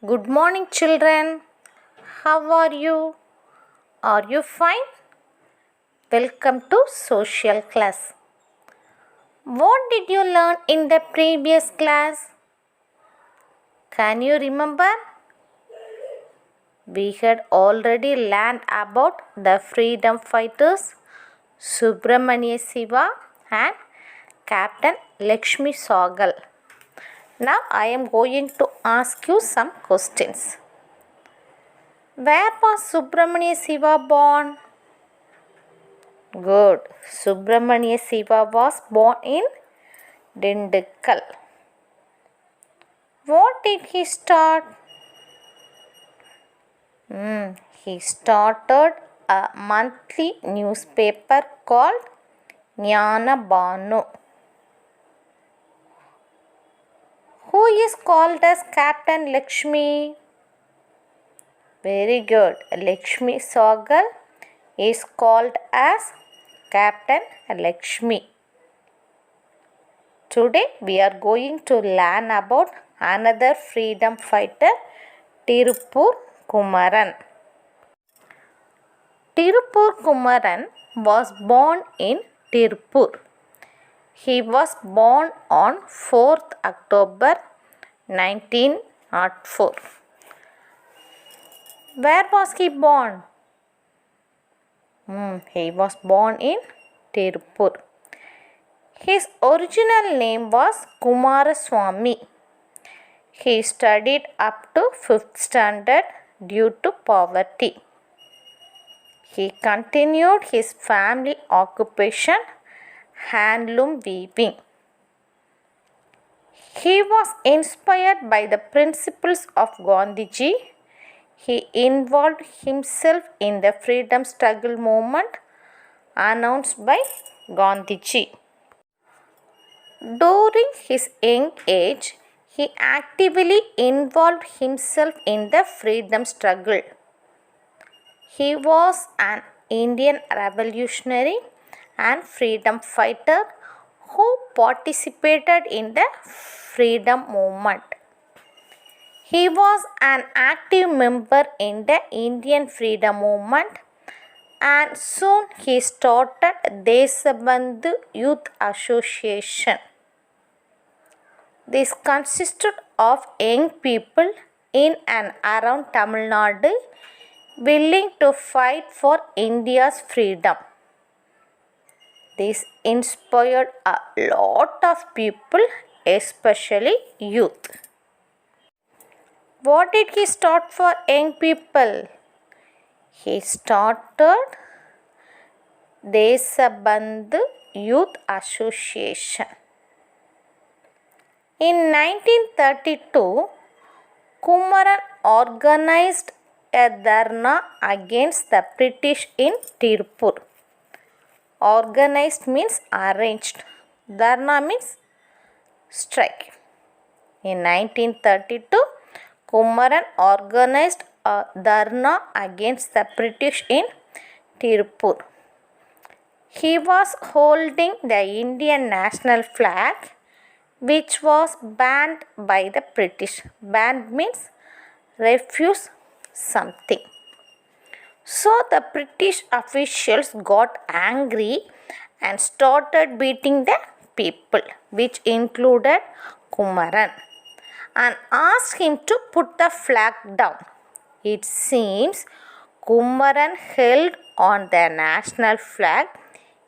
Good morning, children. How are you? Are you fine? Welcome to social class. What did you learn in the previous class? Can you remember? We had already learned about the freedom fighters Subramania Siva and Captain Lakshmi Sagal. Now I am going to ask you some questions. Where was Subramania Siva born? Good. Subramania Siva was born in Dindigul. What did he start? He started a monthly newspaper called Jnana Banu. Who is called as Captain Lakshmi? Very good. Lakshmi Sagal is called as Captain Lakshmi. Today we are going to learn about another freedom fighter, Tirupur Kumaran. Tirupur Kumaran was born in Tirupur. He was born on 4th October 1904. Where was he born? He was born in Tirupur. His original name was Kumaraswamy. He studied up to 5th standard due to poverty. He continued his family occupation, handloom weaving. He was inspired by the principles of Gandhiji. He involved himself in the freedom struggle movement announced by Gandhiji. During his young age, he actively involved himself in the freedom struggle. He was an Indian revolutionary and freedom fighter who participated in the freedom movement. He was an active member in the Indian freedom movement and soon he started Deshabandhu Youth Association. This consisted of young people in and around Tamil Nadu willing to fight for India's freedom. This inspired a lot of people, especially youth. What did he start for young people? He started Deshabandhu Youth Association. In 1932, Kumaran organized a dharna against the British in Tirupur. Organized means arranged. Dharna means strike. In 1932, Kumaran organized a dharna against the British in Tirupur. He was holding the Indian national flag, which was banned by the British. Banned means refuse something. So the British officials got angry and started beating the people, which included Kumaran, and asked him to put the flag down. It seems Kumaran held on the national flag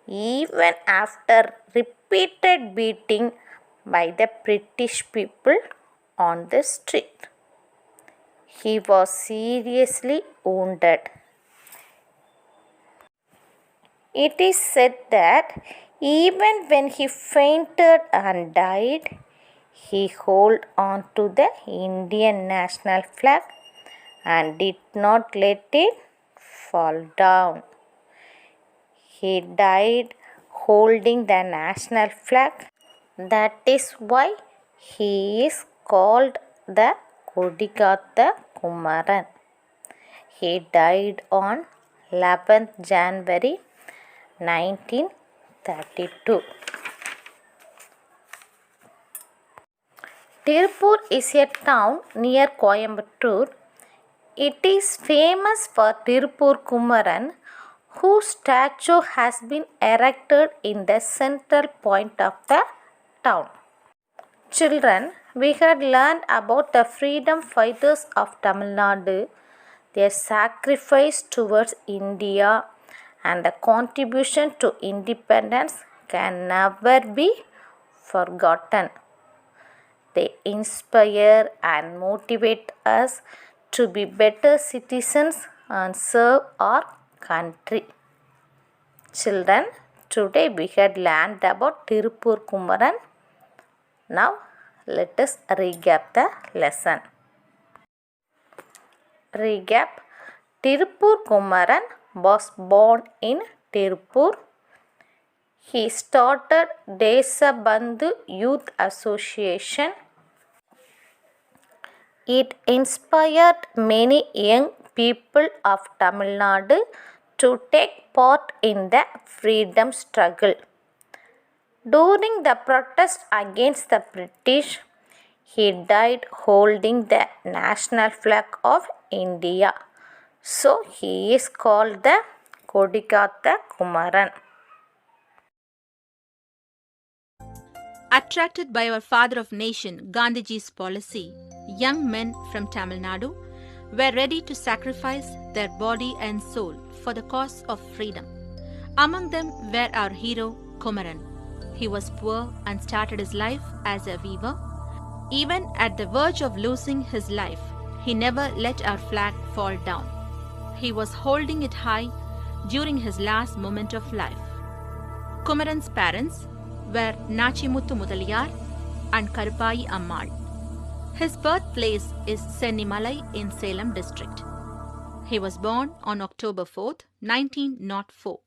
even after repeated beating by the British people on the street. He was seriously wounded. It is said that even when he fainted and died, he held on to the Indian national flag and did not let it fall down. He died holding the national flag. That is why he is called the Kodigatha Kumaran. He died on 11th January 1932. Tirupur is a town near Coimbatore. It is famous for Tirupur Kumaran, whose statue has been erected in the central point of the town. Children, we had learned about the freedom fighters of Tamil Nadu, their sacrifice towards India, and the contribution to independence can never be forgotten. They inspire and motivate us to be better citizens and serve our country. Children, today we had learned about Tirupur Kumaran. Now let us recap the lesson. Recap. Tirupur Kumaran was born in Tirupur. He started Desabandhu Youth Association. It inspired many young people of Tamil Nadu to take part in the freedom struggle. During the protest against the British, he died holding the national flag of India. So he is called the Kodikatha Kumaran. Attracted by our father of nation, Gandhiji's policy, young men from Tamil Nadu were ready to sacrifice their body and soul for the cause of freedom. Among them were our hero, Kumaran. He was poor and started his life as a weaver. Even at the verge of losing his life, he never let our flag fall down. He was holding it high during his last moment of life. Kumaran's parents were Nachimuthu Mudaliyar and Karupai Ammal. His birthplace is Sennimalai in Salem district. He was born on October 4th, 1904.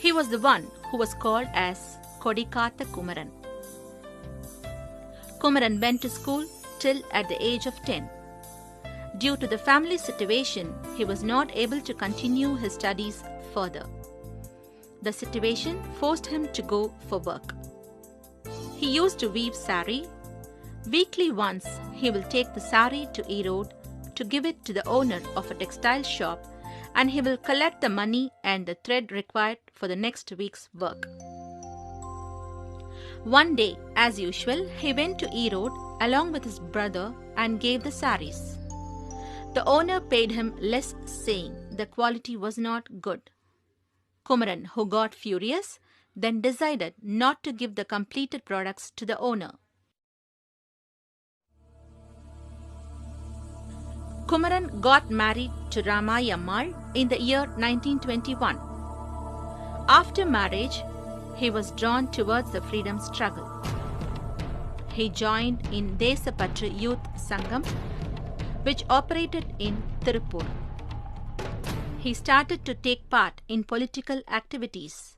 He was the one who was called as Kodikatha Kumaran. Kumaran went to school till at the age of 10. Due to the family situation, he was not able to continue his studies further. The situation forced him to go for work. He used to weave sari. Weekly once, he will take the sari to Erode to give it to the owner of a textile shop, and he will collect the money and the thread required for the next week's work. One day, as usual, he went to Erode along with his brother and gave the saris. The owner paid him less, saying the quality was not good. Kumaran, who got furious, then decided not to give the completed products to the owner. Kumaran got married to Ramai Ammal in the year 1921. After marriage, he was drawn towards the freedom struggle. He joined in Desapatru Youth Sangam, which operated in Tirupur. He started to take part in political activities.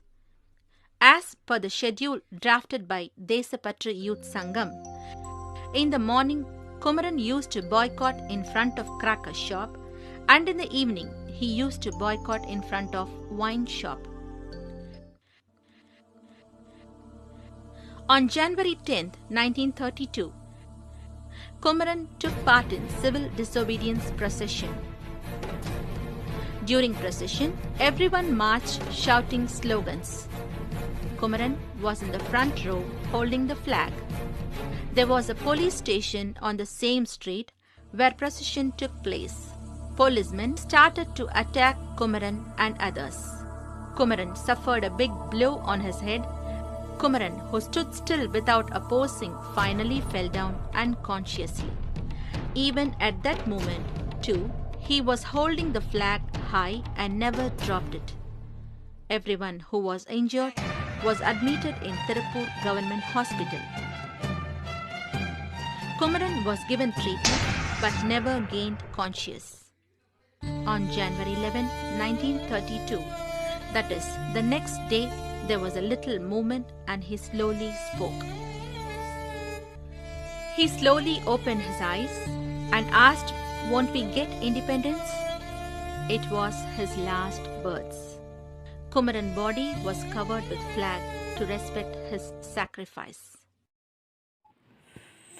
As per the schedule drafted by Desapatru Youth Sangam, in the morning, Kumaran used to boycott in front of cracker shop, and in the evening, he used to boycott in front of wine shop. On January 10, 1932, Kumaran took part in civil disobedience procession. During procession, everyone marched shouting slogans. Kumaran was in the front row holding the flag. There was a police station on the same street where procession took place. Policemen started to attack Kumaran and others. Kumaran suffered a big blow on his head. Kumaran, who stood still without opposing, finally fell down unconsciously. Even at that moment, too, he was holding the flag high and never dropped it. Everyone who was injured was admitted in Tirupur Government Hospital. Kumaran was given treatment but never gained conscious. On January 11, 1932, that is, the next day, there was a little movement and he slowly spoke. He slowly opened his eyes and asked, "Won't we get independence?" It was his last words. Kumaran's body was covered with flag to respect his sacrifice.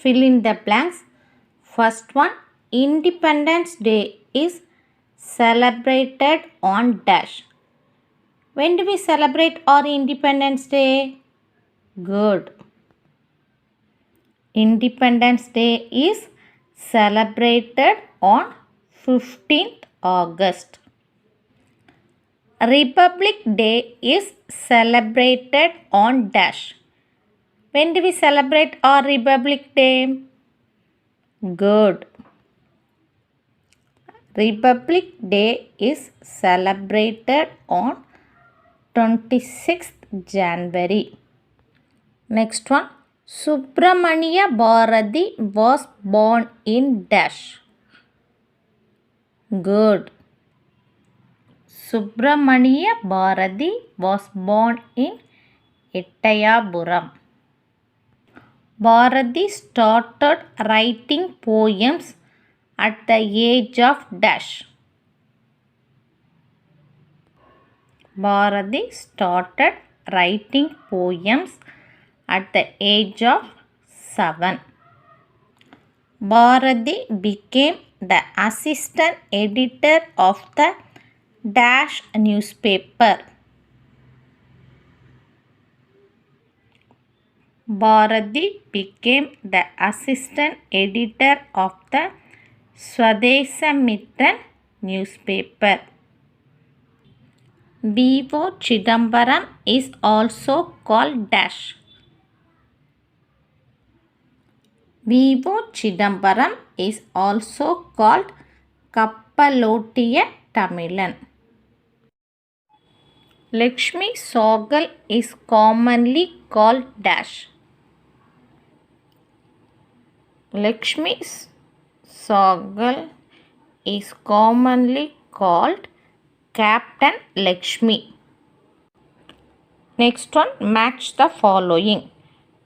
fill in the blanks. First one, Independence Day is celebrated on dash. When do we celebrate our Independence Day? Good. Independence Day is celebrated on 15th August. Republic Day is celebrated on dash. When do we celebrate our Republic Day? Good. Republic Day is celebrated on 26th January. Next one, Subramania Bharati was born in dash. Good. Subramania Bharati was born in Ettayapuram. Bharati started writing poems at the age of dash. Bharati started writing poems at the age of 7. Bharati became the assistant editor of the dash newspaper. Bharati became the assistant editor of the Swadesamitran newspaper. V.O. Chidambaram is also called dash. V.O. Chidambaram is also called Kappalottiya Tamilan. Lakshmi Sahgal is commonly called dash. Lakshmi Sahgal is commonly called Captain Lakshmi. Next one, match the following.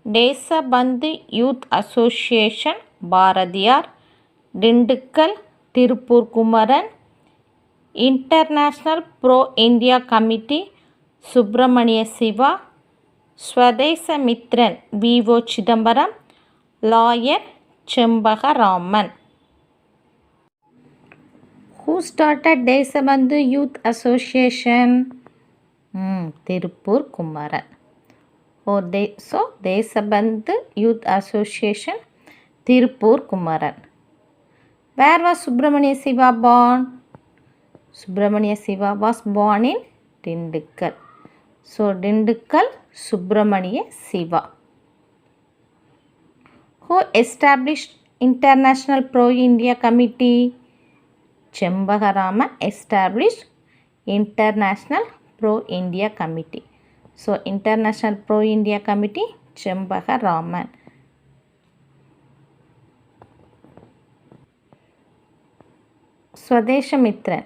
Desabandhu Youth Association, Bharatiyar, Dindikkal, Tirupur Kumaran. International Pro-India Committee, Subramania Siva. Swadesamitran, V.O. Chidambaram. Lawyer, Chembaka Raman. Who started Desabandhu Youth Association? Tirupur Kumaran. So, Desabandhu Youth Association, Tirupur Kumaran. Where was Subramania Siva born? Subramania Siva was born in Dindikkal. So, Dindikkal Subramania Siva. Who established International Pro-India Committee? Chembaka Raman established International Pro-India Committee. So, International Pro-India Committee, Chembaka Raman. Swadesamitran.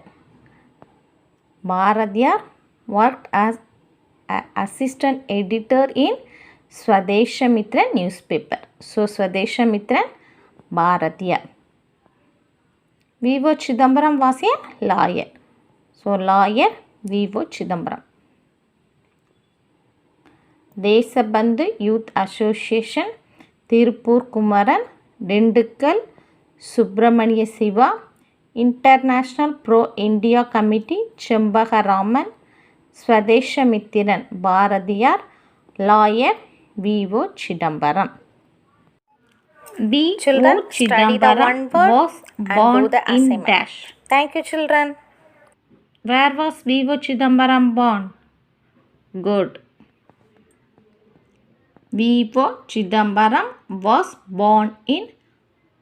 Bharatiyar worked as an assistant editor in Swadesamitran newspaper. So, Swadesamitran, Bharatiyar. V.O. Chidambaram was a lawyer. So, lawyer V.O. Chidambaram. Desabandhu Youth Association, Tirupur Kumaran, Dindikkal, Subramania Siva. International Pro-India Committee, Chembaka Raman. Swadesamitran, Bharatiyar. Lawyer V.O. Chidambaram. Children, V.O. study the one Chidambaram word was and born do the in assignment. dash. Thank you, children. Where was V.O. Chidambaram born? Good. V.O. Chidambaram was born in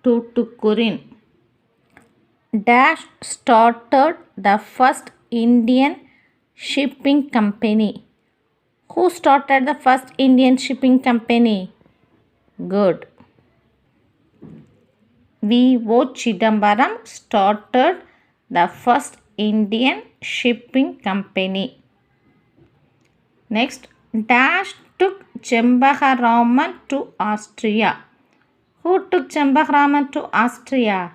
Tuticorin. Dash started the first Indian shipping company. Who started the first Indian shipping company? Good. V.O. Chidambaram started the first Indian shipping company. Next, Dash took Chembaka Raman to Austria. Who took Chembaka Raman to Austria?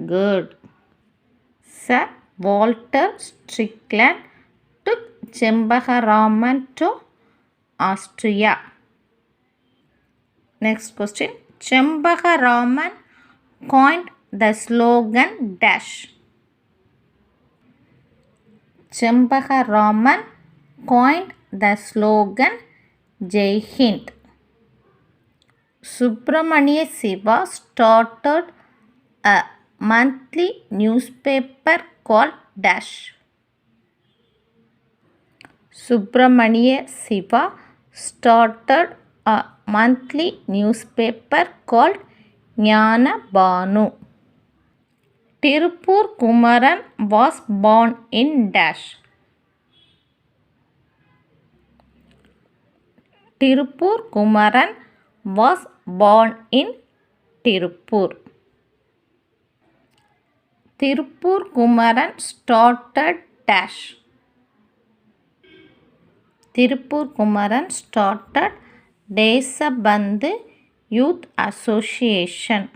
Good. Sir Walter Strickland took Chembaka Raman to Austria. Next question. Chambakaraman coined the slogan dash. Chambakaraman coined the slogan Jai Hind. Subramania Siva started a monthly newspaper called dash. Subramania Siva started a monthly newspaper called Jnana Banu. Tirupur Kumaran was born in dash. Tirupur Kumaran was born in Tirupur. Tirupur Kumaran started dash. Tirupur Kumaran started Desabandhu Youth Association.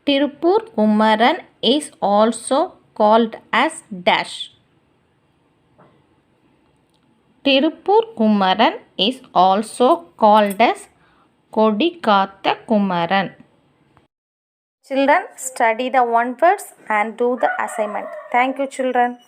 Tirupur Kumaran is also called as dash. Tirupur Kumaran is also called as Kodikatha Kumaran. Children, study the one words and do the assignment. Thank you, children.